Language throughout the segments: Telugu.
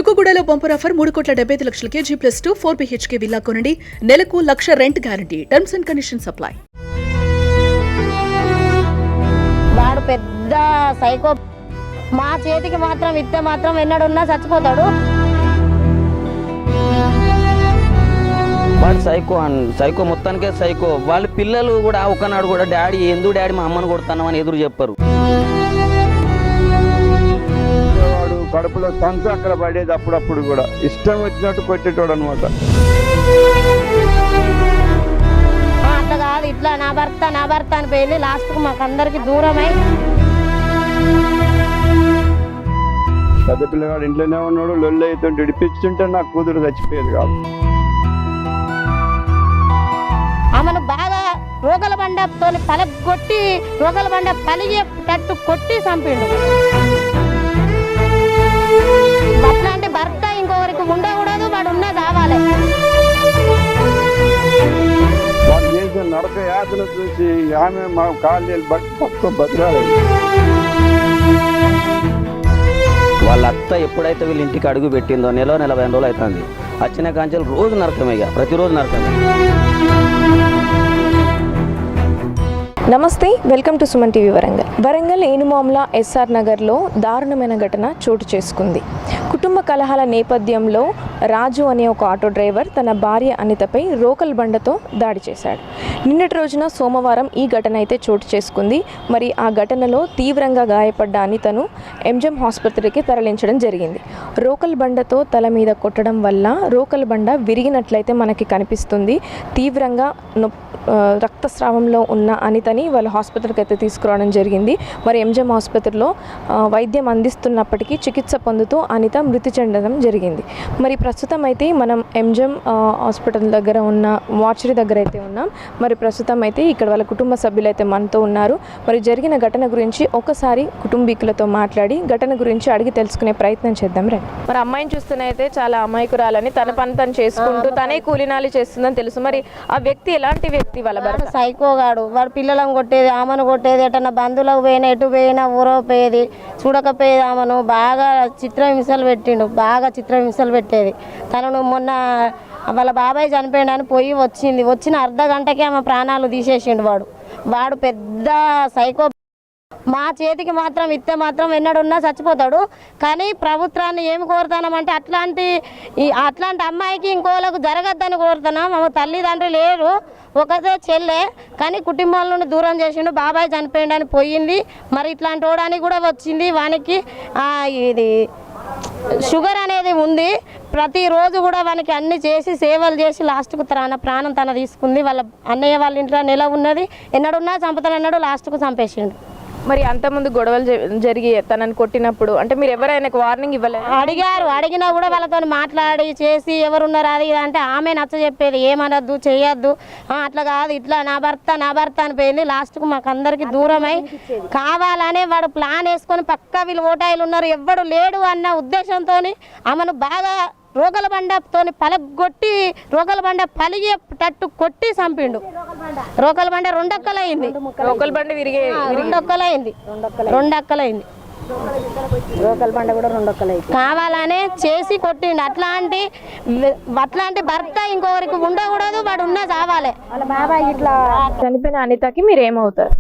తుక్కుగూడలో bumper offer 3,75,00,000 G+2 4 BHK villa కొనండి. నెలకు 1,00,000 rent guarantee. Terms and conditions apply. వాడు పెద్ద సైకో. మా చేతికి మాత్రం ఇస్తే మాత్రం ఎన్నడున్నా చచ్చిపోతాడు. వాడు సైకో మొత్తానికే సైకో. వాళ్ళ పిల్లలు కూడా ఒకనాడు కూడా డాడీ డాడీ మా అమ్మను కొడతాను అని ఎదురు చెప్పరు. కడుపులో తంతు అక్కడ పడేది. అప్పుడప్పుడు కూడా ఇష్టం వచ్చినట్టు కొట్టేటోడు అనమాట. అట్లా కాదు ఇట్లా నా భర్త అని పోయింది. లాస్ట్కు మాకు అందరికి దూరమై పెద్ద పిల్లగాడు ఇంట్లోనే ఉన్నాడు. లొల్లి అయితే ఇడిపించుంటే నాకు కూతురు చచ్చిపోయేది కాదు. ఆమెను బాగా రోగల బండతో పలగొట్టి రోగల బండ పలిగేటట్టు కొట్టి చంపిండు. అట్లాంటి భర్త ఇంకొకరికి ఉండకూడదు. వాడు ఉన్న కావాలి. వాళ్ళు చేసిన నరక యాతన చూసి ఆమె మా కాళ్ళు పట్టుకో బతిరాలేదు. వాళ్ళ అత్త ఎప్పుడైతే వీళ్ళ ఇంటికి అడుగు పెట్టిందో నెల 40 రోజులు అవుతుంది. వచ్చిన కాంచెలు రోజు నరకమే, ప్రతిరోజు నరకమే. నమస్తే, welcome to Suman TV Warangal. Warangal Enumamula SR నగర్లో దారుణమైన ఘటన చోటు చేసుకుంది. కుటుంబ కలహాల నేపథ్యంలో రాజు అనే ఒక ఆటో డ్రైవర్ తన భార్య అనితపై రోకల్ బండతో దాడి చేశాడు. నిన్నటి రోజున సోమవారం ఈ ఘటన అయితే చోటు చేసుకుంది. మరి ఆ ఘటనలో తీవ్రంగా గాయపడ్డ అనితను ఎంజెం ఆసుపత్రికి తరలించడం జరిగింది. రోకల్ బండతో తల మీద కొట్టడం వల్ల రోకల్ బండ విరిగినట్లయితే మనకి కనిపిస్తుంది. తీవ్రంగా రక్తస్రావంలో ఉన్న అనితని వాళ్ళ హాస్పిటల్కి అయితే తీసుకురావడం జరిగింది. మరి ఎంజెం ఆసుపత్రిలో వైద్యం అందిస్తున్నప్పటికీ చికిత్స పొందుతూ అనిత మృతి చెందడం జరిగింది. మరి ప్రస్తుతం అయితే మనం ఎంజెం హాస్పిటల్ దగ్గర ఉన్న మార్చరీ దగ్గర అయితే ఉన్నాం. మరి ప్రస్తుతం అయితే ఇక్కడ వాళ్ళ కుటుంబ సభ్యులు అయితే మనతో ఉన్నారు. మరి జరిగిన ఘటన గురించి ఒకసారి కుటుంబీకులతో మాట్లాడి ఘటన గురించి అడిగి తెలుసుకునే ప్రయత్నం చేద్దాం రండి. మరి అమ్మాయిని చూస్తూనే అయితే చాలా అమాయకురాలని, తన పని తను చేసుకుంటూ తనే కూలినాలి చేస్తుందని తెలుసు. మరి ఆ వ్యక్తి ఎలాంటి వ్యక్తి? వాళ్ళ భర్త సైకోగాడు. వాడు పిల్లలను కొట్టేది, ఆమెను కొట్టేది, ఎటన్నా బంధువులకు పోయినా ఎటు పోయినా ఊరపోయేది, చూడకపోయేది. ఆమెను బాగా చిత్రహింసలు పెట్టేది. తనను మొన్న వాళ్ళ బాబాయ్ చనిపోయాడని పోయి వచ్చిన అర్ధ గంటకే ఆమె ప్రాణాలు తీసేసిండు. వాడు పెద్ద సైకో. మా చేతికి మాత్రం ఇస్తే మాత్రం ఎన్నడున్నా చచ్చిపోతాడు. కానీ ప్రభుత్వాన్ని ఏమి కోరుతున్నామంటే అట్లాంటి అమ్మాయికి ఇంకోళ్ళకు జరగద్దని కోరుతున్నాం. మా తల్లిదండ్రులు లేరు, ఒకటే చెల్లె. కానీ కుటుంబాల నుండి దూరం చేసిండు. బాబాయ్ చనిపోయిండని పోయింది. మరి ఇట్లాంటి వాడానికి కూడా వచ్చింది. వానికి ఇది షుగర్ అనేది ఉంది. ప్రతిరోజు కూడా వానికి అన్ని చేసి సేవలు చేసి లాస్ట్కు ప్రాణం తన తీసుకుంది. వాళ్ళ అన్నయ్య వాళ్ళ ఇంట్లో నెల ఉన్నది. ఎన్నడున్నా చంపుతానన్నాడు. లాస్ట్కు చంపేసిండు. మరి అంతకుముందు గొడవలు జరిగి తనని కొట్టినప్పుడు అంటే మీరు ఎవరైనా వార్నింగ్ ఇవ్వలేదు? అడిగినా కూడా వాళ్ళతో మాట్లాడి చేసి ఎవరున్నారు అది అంటే ఆమె నచ్చ చెప్పేది, ఏమనద్దు చేయొద్దు, అట్లా కాదు ఇట్లా నా భర్త అని పోయింది. లాస్ట్కు మాకు అందరికి దూరమై కావాలనే వాడు ప్లాన్ వేసుకొని పక్కా వీళ్ళు ఓటాయిలు ఉన్నారు, ఎవ్వడు లేడు అన్న ఉద్దేశంతో ఆమెను బాగా రోగల బండతో పలగొట్టి రోగల బండ పలిగేటట్టు కొట్టి చంపిండు. రోగల బండ రెండొక్కలైంది. రోకల్ బండ రెండొక్కలైంది. రోకల్ బండ కూడా రెండొక్కలైంది. కావాలనే చేసి కొట్టిండు. అట్లాంటి భర్త ఇంకొకరికి ఉండకూడదు. వాడు ఉన్న చావాలి. వాళ్ళ బాబాయ్ ఇట్లా చనిపోయిన అనితకి మీరు ఏమవుతారు?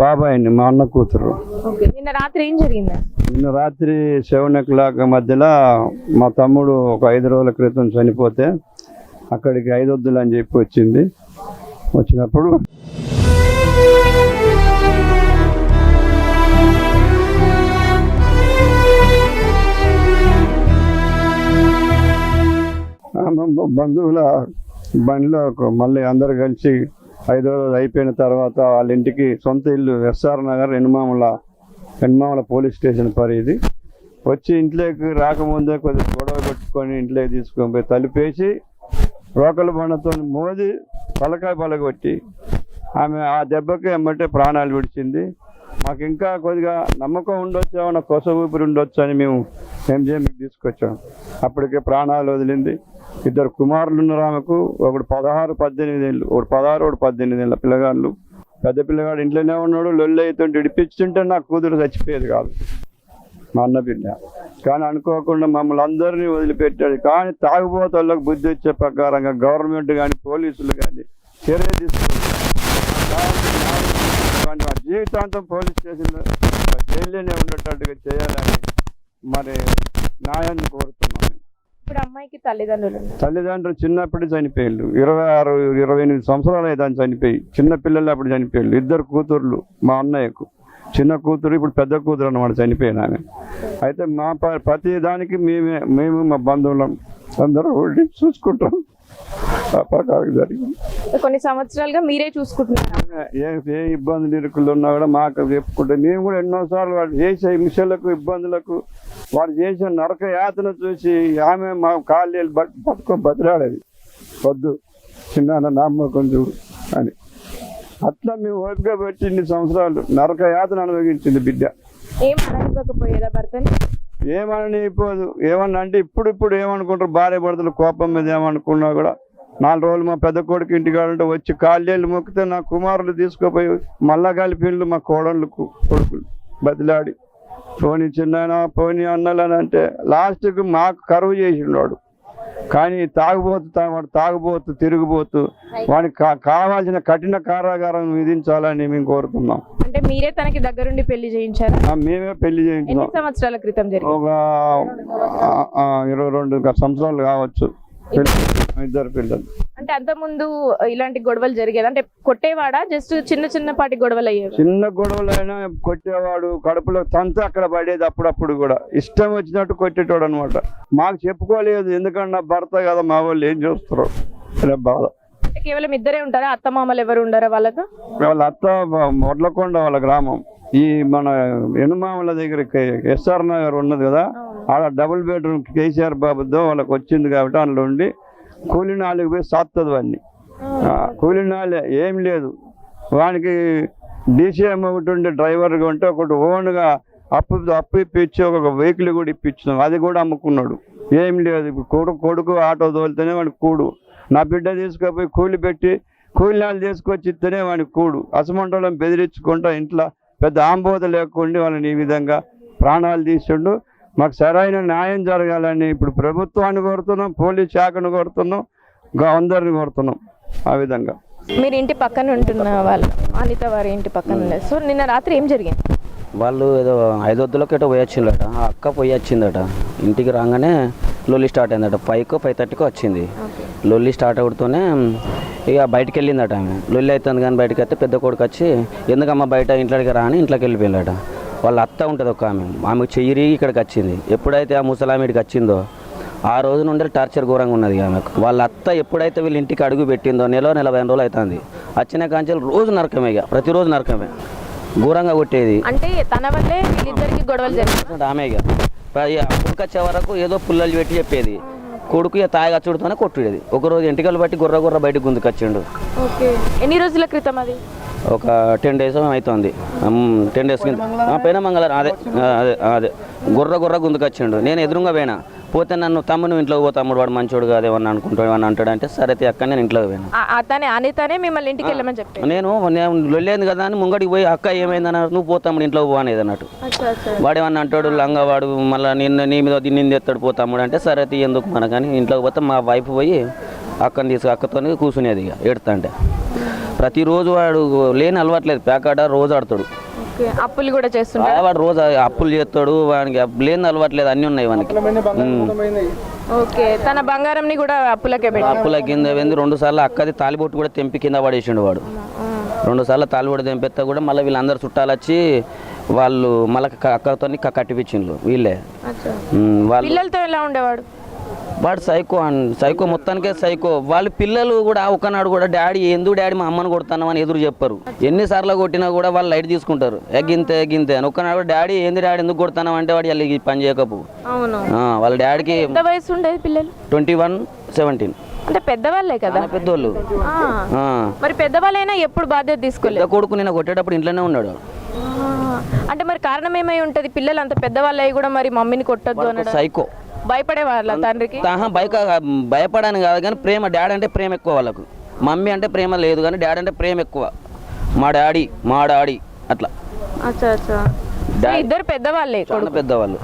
బాబాయ్ అండి, మా అన్న కూతురు. నిన్న రాత్రి ఏం జరిగింది? నిన్న రాత్రి 7 o'clock మధ్యలో మా తమ్ముడు ఒక 5 రోజుల క్రితం చనిపోతే అక్కడికి 5 వద్దులు అని చెప్పి వచ్చినప్పుడు బంధువుల బండిలో మళ్ళీ అందరు కలిసి 5 రోజులు అయిపోయిన తర్వాత వాళ్ళ ఇంటికి సొంత ఇల్లు ఎస్ఆర్ నగర్ ఎన్మామల పోలీస్ స్టేషన్ పరిధి వచ్చి ఇంట్లోకి రాకముందే కొద్దిగా గొడవ పెట్టుకొని ఇంట్లోకి తీసుకొని పోయి తలుపేసి రోకల బండతో మోది తలకాయ పలగొట్టి ఆమె ఆ దెబ్బకి ఎమ్మటే ప్రాణాలు విడిచింది. మాకు ఇంకా కొద్దిగా నమ్మకం ఉండొచ్చు, ఏమన్నా కొస ఊపిరి ఉండొచ్చు అని మేము ఎంజేఎంకి తీసుకొచ్చాం. అప్పటికే ప్రాణాలు వదిలింది. 2 కుమారులు ఉన్నారు ఆమెకు. ఒకడు 16, 18 ఏళ్ళు, ఒకడు 16, ఒకడు 18 ఏళ్ళ పిల్లగాళ్ళు. పెద్ద పిల్లగాడు ఇంట్లోనే ఉన్నాడు. లొల్లి అయితే ఇడిపించుంటే నాకు కూతురు చచ్చిపోయేది కాదు. మా అన్న బిడ్డ. కానీ అనుకోకుండా మమ్మల్ని అందరినీ వదిలిపెట్టాడు. కానీ తాగుబోతులకు బుద్ధి వచ్చే ప్రకారంగా గవర్నమెంట్ కానీ పోలీసులు కానీ చర్య తీసుకుంటారు. జీవితాంతం పోలీస్ స్టేషన్లో జైల్లోనే ఉండేటట్టుగా చేయాలని మరి న్యాయాన్ని కోరుతున్నాం. ఇప్పుడు అమ్మాయికి తల్లిదండ్రులు చిన్నప్పుడు చనిపోయారు. 26-28 సంవత్సరాలు అయితే చనిపోయి, చిన్న పిల్లలు అప్పుడు చనిపోయారు. 2 కూతుర్లు మా అన్నయ్యకు, చిన్న కూతురు ఇప్పుడు పెద్ద కూతురు అన్నమాట చనిపోయిన ఆమె. అయితే మా ప్రతి దానికి మేము మా బంధువులం అందరూ చూసుకుంటాం. ఆ ప్రకారం జరిగింది. కొన్ని సంవత్సరాలుగా మీరే చూసుకుంటున్నారు. ఏ ఇబ్బందులు ఇరుకులు ఉన్నా కూడా మాకు చెప్పుకుంటే మేము కూడా ఎన్నోసార్లు వాడు చేసే హింసలకు ఇబ్బందులకు వాడు చేసే నరక యాతన చూసి ఆమె మా కాళ్ళు పట్టుకొని బతిలాడేది, వద్దు చిన్న నమ్మకం చూడు అని. అట్లా మేము ఓపిక పెట్టి ఇన్ని సంవత్సరాలు నరక యాతన అనుభవించింది బిడ్డ. ఏమనిపోదు. ఏమన్నా అంటే ఇప్పుడు ఏమనుకుంటారు, భార్య భర్తలు కోపం మీద ఏమనుకున్నా కూడా 4 రోజులు మా పెద్ద కొడుకు ఇంటికాడంటే వచ్చి కాళ్ళేళ్ళు మొక్కితే నా కుమారులు తీసుకుపోయి మళ్ళా కలిపిళ్ళు మా కొడుకులు బతిలాడి పోనీ చిన్న పోనీ అన్నలని అంటే లాస్ట్కి మాకు కరువు చేసిండు. కానీ తాగుబోతు తిరిగిపోతూ వానికి కావాల్సిన కఠిన కారాగారం విధించాలని మేము కోరుతున్నాం. అంటే మీరే తనకి దగ్గరుండి పెళ్లి చేయించారు? మేమే పెళ్లి చేయించాం. సంవత్సరాల క్రితం ఒక 22 సంవత్సరాలు కావచ్చు. 2 పిల్లలు. అంటే అంత ముందు ఇలాంటి గొడవలు జరిగేది? అంటే కొట్టేవాడా? జస్ట్ చిన్నపాటి గొడవలు అయ్యేవి? చిన్న గొడవలు అయినా కొట్టేవాడు. కడుపులో తంత అక్కడ పడేది. అప్పుడప్పుడు కూడా ఇష్టం వచ్చినట్టు కొట్టేటోడు అనమాట. మాకు చెప్పుకోలేదు, ఎందుకంటే నా భర్త కదా, మా వాళ్ళు ఏం చేస్తారు అనే బాధ. కేవలం ఇద్దరే ఉంటారా? అత్త మామలు ఎవరు ఉండరా వాళ్ళకు? వాళ్ళ అత్త మొడ్లకొండ వాళ్ళ గ్రామం. ఈ మన ఎనుమామల దగ్గర ఎస్ఆర్ నగర్ ఉన్నది కదా, ఆడ డబుల్ బెడ్రూమ్ కేసీఆర్ బాబుతో వాళ్ళకి వచ్చింది కాబట్టి అందులో ఉండి కూలి నాలుగు పోయి సాత్తది వాడిని. కూలి నాలే ఏం లేదు వానికి. డీసీఎం ఒకటి ఉండే డ్రైవర్గా ఉంటే ఒకటి ఓన్గా అప్పు ఇప్పించి ఒక వెహికల్ కూడా ఇప్పించినాం, అది కూడా అమ్ముకున్నాడు. ఏం లేదు. ఇప్పుడు కొడుకు ఆటో తోలితేనే వాడికి కూడు. నా బిడ్డ తీసుకుపోయి కూలి పెట్టి కూలినాలు తీసుకొచ్చి ఇస్తేనే వాడికి కూడు. అసమంటోళ్ళని బెదిరించుకుంటా ఇంట్లో పెద్ద ఆంబోధ లేకుండా వాళ్ళని ఈ విధంగా ప్రాణాలు తీసిండు. మాకు సరైన న్యాయం జరగాలని ఇప్పుడు ప్రభుత్వాన్ని కోరుతున్నాం, పోలీస్ శాఖను కోరుతున్నాం, అందరిని కోరుతున్నాం. ఆ విధంగా మీరు ఇంటి పక్కన ఉంటున్న వాళ్ళు అనిత వారి ఇంటి పక్కన. సో నిన్న రాత్రి ఏం జరిగింది? వాళ్ళు ఏదో 5 వద్దులకి ఏటో పోయి వచ్చిందట. ఆ అక్క పోయి వచ్చిందట. ఇంటికి రాగానే లొల్లి స్టార్ట్ అయిందట. 5:30 వచ్చింది. లొల్లి స్టార్ట్ అవుతూనే ఇక బయటికి వెళ్ళిందట ఆమె. లొల్లి అవుతుంది కానీ బయటకు వస్తే పెద్ద కొడుకు వచ్చి ఎందుకమ్మ బయట ఇంట్లోకి రా అని ఇంట్లోకి వెళ్ళిపోయిందట. వాళ్ళ అత్త ఉంటుంది ఒక ఆమెకు చెయ్యి ఇక్కడికి వచ్చింది. ఎప్పుడైతే ఆ ముసలామిడికి వచ్చిందో ఆ రోజు నుండి టార్చర్ ఘోరంగా ఉన్నది ఆమెకు. వాళ్ళ అత్త ఎప్పుడైతే వీళ్ళ ఇంటికి అడుగు పెట్టిందో 40 రోజులు అవుతుంది. వచ్చిన కాంచెలు రోజు నరకమే, ఇక ప్రతిరోజు నరకమే, ఘోరంగా కొట్టేది. అంటే తన వల్లే వీళ్ళిద్దరికి గొడవలు జరిగింది. ఆమె ఇక కొడుకు వచ్చే వరకు ఏదో పుల్లలు పెట్టి చెప్పేది. కొడుకు ఇక తాగచ్చుడుతోనే కొట్టుడేది. ఒకరోజు ఎంటికలు బట్టి గుర్ర బయటకు గుందుకొచ్చిండు. ఎన్ని రోజుల క్రితం అది? ఒక 10 days అవుతుంది. 10 days కింద పోయినా మంగళవారం. అదే గుర్ర గుందుకొచ్చిండు. నేను ఎదురుగా పోయినా. పోతే నన్ను తమ్ముడు ఇంట్లోకి పో, తమ్ముడు వాడు మంచోడు కాదు ఏమన్నా అనుకుంటాడు ఏమన్నా అంటాడంటే సరే అక్క నేను ఇంట్లోకి పోయినా. అనితనే మిమ్మల్ని ఇంటికి వెళ్ళమని చెప్పి నేను లొల్లేదు కదా అని ముంగడికి పోయి అక్క ఏమైందన్నారు, నువ్వు పోతాముడు ఇంట్లోకి పో అనేది అన్నట్టు. వాడేమన్నా అంటాడు లంగవాడు మళ్ళీ నీ మీద నిన్ను ఎత్తాడు పోతాముడు అంటే సరే ఎందుకు మనకని ఇంట్లోకి పోతే మా వైఫ్ పోయి అక్కతో కూర్చునేది. ఇక ఏడుతా అంటే ప్రతిరోజు వాడు లేని అలవాట్లేదు, ప్యాకాట రోజు ఆడతాడు. అప్పులు కూడా చేస్తున్నాడు వాడు, రోజు అప్పులు చేస్తాడు. వానికి లేని అలవాట్లేదు, అన్నీ ఉన్నాయి వానికి. తన బంగారంని కూడా అప్పుల కింద 2 సార్లు అక్కది తాలిబొట్టు కూడా తెంపి కింద పడేసిండు వాడు. 2 సార్లు తాలిబొట్టు తెంపితే కూడా మళ్ళీ వీళ్ళందరూ చుట్టాలు వచ్చి వాళ్ళు మళ్ళీ అక్కతో కట్టిపించిండ్రు వీళ్ళే. పిల్లలతో ఎలా ఉండేవాడు? వాడు సైకో మొత్తానికే సైకో. వాళ్ళ పిల్లలు కూడా ఒకనాడు కూడా డాడీ ఎందుకు డాడీ మా అమ్మను కొడతానని ఎదురు చెప్పారు. ఎన్నిసార్లు కొట్టినా కూడా వాళ్ళు లైట్ తీసుకుంటారు, ఎగ్గింతే అని. ఒకనాడు డాడీ డాడీ ఎందుకు కొడతాను అంటే వాడు వాళ్ళకి పని చేయకపో. వాళ్ళ డాడీకి ఎంత వయసు ఉండేది పిల్లలు? 21, 17. అంటే పెద్దవాళ్ళే కదా, పెద్దోళ్ళు. మరి పెద్దవాళ్ళైనా ఎప్పుడు బాధ్యత తీసుకోలేదు. కొడుకు నేను కొట్టేటప్పుడు ఇంట్లోనే ఉన్నాడు. అంటే మరి కారణం ఏమై ఉంటది? పిల్లలు అంత పెద్దవాళ్ళు అయ్యి కూడా మరి మమ్మీని కొట్టద్దు అన్నాడు. సైకో. భయపడే వాళ్ళ తండ్రికి? భయపడాను కాదు కానీ ప్రేమ, డాడీ అంటే ప్రేమ ఎక్కువ వాళ్ళకు. మమ్మీ అంటే ప్రేమ లేదు కానీ డాడీ అంటే ప్రేమ ఎక్కువ. మా డాడీ అట్లా. ఇద్దరు పెద్దవాళ్ళే చాలా పెద్దవాళ్ళు.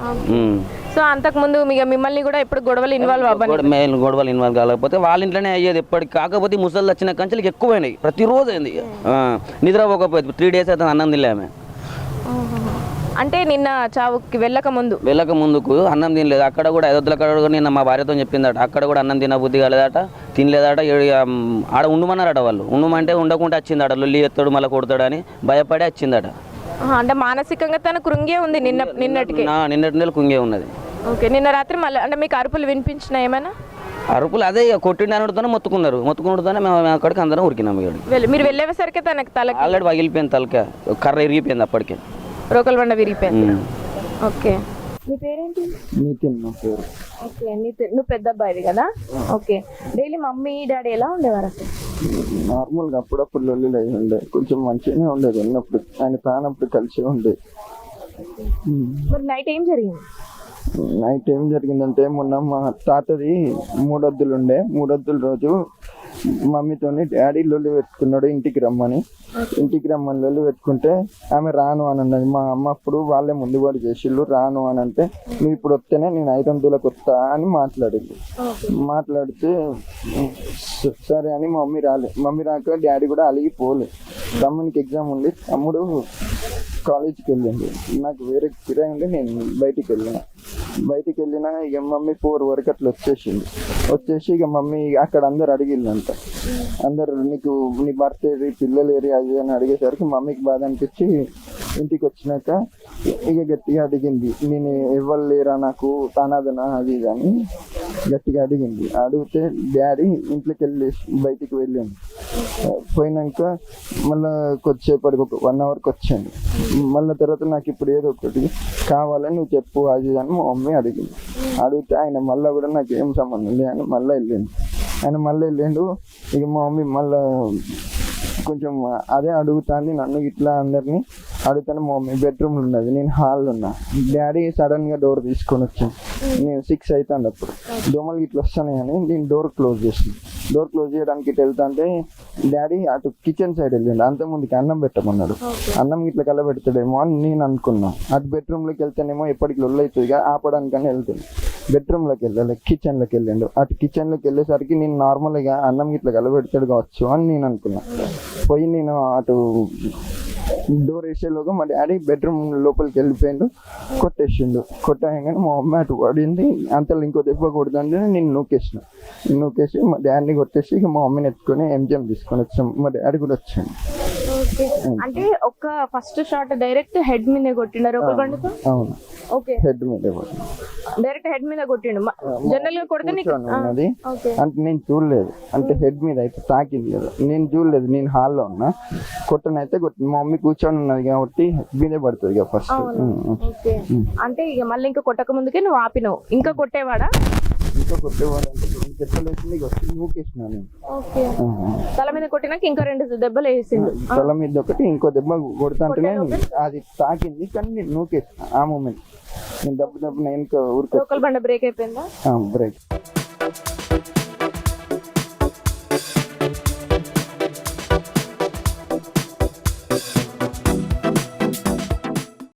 సో అంతకు ముందు మిమ్మల్ని కూడా ఎప్పుడు గొడవలు ఇన్వాల్వ్ అవ్వండి గొడవలు ఇన్వాల్వ్ కాకపోతే వాళ్ళ ఇంట్లోనే అయ్యేది ఎప్పటికి. కాకపోతే ముసళ్ళు వచ్చిన కంచెలకి ఎక్కువైనాయి, ప్రతిరోజు అయింది. నిద్ర పోకపోతే 3 days అయితే అన్నం తినలేమే. అంటే నిన్న చావుకి వెళ్ళక ముందుకు అన్నం తినలేదు. అక్కడ కూడా 5 కాడ కూడా నిన్న మా భార్యతో చెప్పిందట, అక్కడ కూడా అన్నం తినబుద్ధి కాలేదట, తినలేదట. ఆడ ఉండమన్నారట వాళ్ళు. ఉండమంటే ఉండకుండా వచ్చిందట, లొల్లి ఎత్తాడు మళ్ళీ కొడతాడని భయపడి వచ్చిందట. అంటే మానసికంగా తను కృంగే ఉంది నిన్నటికి నిన్నటి నెల కుంగే ఉన్నది. ఓకే, నిన్న రాత్రి మళ్ళీ అంటే మీకు అరుపులు వినిపించిన ఏమైనా? అరుపులు అదే కొట్టిండి అనడుతోనే మొత్తుకుంటుతోనే మేము అక్కడికి అందరం ఉరికినాము. మీరు వెళ్ళేసరికి తనకి తలకి ఆల్రెడీ పగిలిపోయింది, తలక కర్ర ఇరిగిపోయింది, అప్పటికే రోకల్ బండ విరిగిపోయింది. ఓకే, నీ పేరేంటి? నితిన్ నా పేరు. ఓకే, నువ్వు పెద్ద అబ్బాయిది కదా. ఓకే, డైలీ మమ్మీ డాడీ ఎలా ఉండేవారు అసలు? నార్మల్గా అప్పుడప్పుడు లొల్లిలు అయి ఉండే, కొంచెం మంచిగానే ఉండేది. ఉన్నప్పుడు ఆయన తానప్పుడు కలిసి ఉండేది. మరి నైట్ ఏం జరిగింది? నైట్ ఏం జరిగిందంటే, మొన్న మా తాతది 3 వద్దులు ఉండే. 3 వద్దుల రోజు మమ్మీతోని డాడీ లొల్లి పెట్టుకున్నాడు ఇంటికి రమ్మని లొల్లి పెట్టుకుంటే ఆమె రాను అని అన్నది. మా అమ్మ అప్పుడు వాళ్ళే ముందుబడి చేసిళ్ళు, రాను అని అంటే నువ్వు ఇప్పుడు వస్తేనే నేను 500లకు వస్తా అని మాట్లాడితే సరే అని మమ్మీ రాక డాడీ కూడా అలిగి పోలే. తమ్మునికి ఎగ్జామ్ ఉంది, తమ్ముడు కాలేజ్కి వెళ్ళింది, నాకు వేరే కిరాయి ఉండి నేను బయటికి వెళ్ళిన ఇక మమ్మీ 4 వరకు అట్లా వచ్చేసి ఇక మమ్మీ అక్కడ అందరు అడిగిళ్ళంట. అందరు నీ భర్త ఏది, పిల్లలు ఏరి అది అని అడిగేసరికి మమ్మీకి బాధ అనిపించి ఇంటికి వచ్చినాక ఇక గట్టిగా అడిగింది, నేను ఎవరు లేరా నాకు అనాథనా అది ఇది అని గట్టిగా అడిగితే డాడీ ఇంట్లోకి బయటికి వెళ్ళాను. పోయినాక మళ్ళీ కొద్దిసేపటికి ఒక 1 hourకి వచ్చాను. మళ్ళీ తర్వాత నాకు ఇప్పుడు ఏదో ఒకటి కావాలని నువ్వు చెప్పు అది అని మా మమ్మీ అడిగితే ఆయన మళ్ళీ కూడా నాకు ఏం సంబంధం లేదు అని మళ్ళీ వెళ్ళిండు. ఇక మా మమ్మీ మళ్ళీ కొంచెం అదే అడుగుతాంది నన్ను, ఇట్లా అందరినీ అడుగుతాను. మా మమ్మీ బెడ్రూమ్లో ఉన్నది, నేను హాల్లో ఉన్నా. డాడీ సడన్గా డోర్ తీసుకొని వచ్చాను. నేను 6 అవుతాను అప్పుడు. దోమలు ఇట్లా వస్తున్నాయి అని నేను డోర్ క్లోజ్ చేయడానికి ఇటు వెళ్తాంటే డాడీ అటు కిచెన్ సైడ్ వెళ్ళిండు. అంతకుముందుకి అన్నం పెట్టమన్నాడు. అన్నం ఇట్లా కలబెడతాడేమో అని నేను అనుకున్నా. అటు బెడ్రూమ్లోకి వెళ్తేనేమో ఎప్పటికి లొల్లు అవుతుందిగా ఆపడానికని వెళ్తాను. బెడ్రూమ్లోకి వెళ్ళాలి, కిచెన్లోకి వెళ్ళిండు. అటు కిచెన్లోకి వెళ్ళేసరికి నేను నార్మల్గా అన్నం ఇట్లా కలబెడతాడు కావచ్చు అని నేను అనుకున్నా. పోయి నేను అటు డోర్ వేసేలోగా మా డాడీ బెడ్రూమ్ లోపలికి వెళ్ళిపోయిండు, కొట్టేయంగానే మా మమ్మీ అటు పడింది. అంతలో ఇంకో దెబ్బ కొడుతుంటే నేను నూకేసి మా డాడీని కొట్టేసి ఇక మా మమ్మీని ఎత్తుకొని ఎంజిఎం తీసుకొని వచ్చాం. మా డాడీ కూడా వచ్చాను. అంటే ఒక ఫస్ట్ షాట్ డైరెక్ట్ హెడ్ మీద కొట్టిండారు ఒక బండితో? అవును, ఓకే, హెడ్ మీద డైరెక్ట్ హెడ్ మీద కొట్టిండు. జనరల్ గా కొడితే ఉన్నది అంటే నేను చూడలేదు, అంటే హెడ్ మీద అయితే తాకింది కదా, నేను చూడలేదు. నేను హాల్లో ఉన్నా, కొట్టనైతే కొట్టింది. మా మమ్మీ కూర్చొని ఉన్నది కాబట్టి హెడ్ మీదే పడుతుంది కదా ఫస్ట్. అంటే ఇక మళ్ళీ ఇంకా కొట్టక ముందుకే నువ్వు ఆపినావు, ఇంకా కొట్టేవాడా? ఇంకా కొట్టేవాడు అంటే దెబ్బలేసింది నూకేసిన నేను. తల మీద కొట్టినాక ఇంకా 2 దెబ్బలు వేసిండు. తల మీద ఒకటి, ఇంకో దెబ్బ కొడుతుంటేనే అది తాకింది, కానీ నేను నూకేసిన. ఆ మూమెంట్ నేను దెబ్బ నేను ఊరికి బండ బ్రేక్ అయిపోయిందా? బ్రేక్.